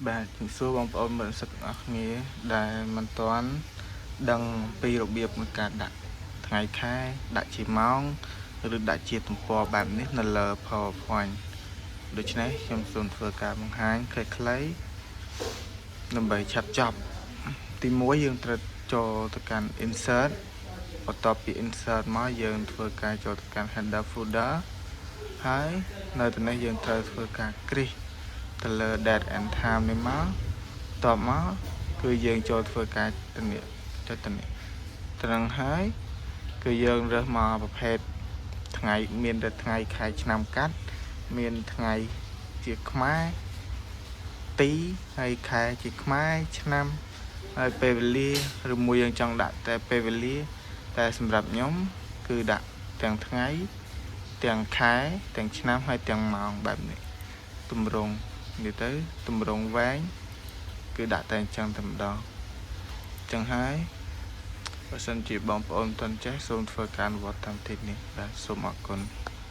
បាទជំរាបសួរបងប្អូនមិត្តសិស្សទាំងអស់គ្នាដែលមិនទាន់ដឹងពីរបៀបនៃការដាក់ថ្ងៃខែដាក់ជាម៉ោងឬដាក់ជាទំព័របែបនេះនៅលើ PowerPoint ដូច្នេះខ្ញុំសូមធ្វើការបង្ហាញខ្លីៗដើម្បីឆាប់ចប់ទី1យើងត្រូវចូលទៅកាន់ Insert បន្ទាប់ពី Insert មកយើងធ្វើការចូលទៅកាន់ Header Folder ហើយនៅទីនេះយើងត្រូវធ្វើការគ្រីសទៅលើ date and time នេះមកតបមកគឺយើងចូលធ្វើការចុចទៅនេះត្រឹងហើយគឺយើងរើសមកប្រភេទថ្ងៃមានតែថ្ងៃខែឆ្នាំកាត់មានថ្ងៃជាខ្មែរទីហើយខែជាខ្មែរឆ្នាំហើយពេលវេលាឬមួយយើងចង់ដាក់តែពេលវេលាតែសម្រាប់ខ្ញុំគឺដាក់ទាំងថ្ងៃទាំងខែទាំងឆ្នាំហើយទាំងម៉ោងបែបនេះទម្រង់នេះទៅទម្រង់វែងគឺដាក់តែអញ្ចឹងតែម្ដងអញ្ចឹងហើយបើសិនជាបងប្អូនមិនទាន់ចេះសូមធ្វើការអនុវត្តតាមទីនេះបាទសូមអរគុណ